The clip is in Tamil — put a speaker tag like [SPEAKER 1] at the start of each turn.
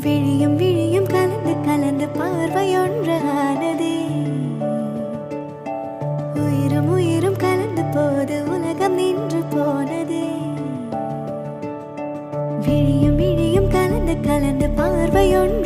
[SPEAKER 1] விழியும் விழியும் கலந்து கலந்து பார்வையொன்றானதே. உயிரும் உயிரும் கலந்து போது உலகம் நின்று போனதே. விழியும் விழியும் கலந்து கலந்து பார்வையொன்று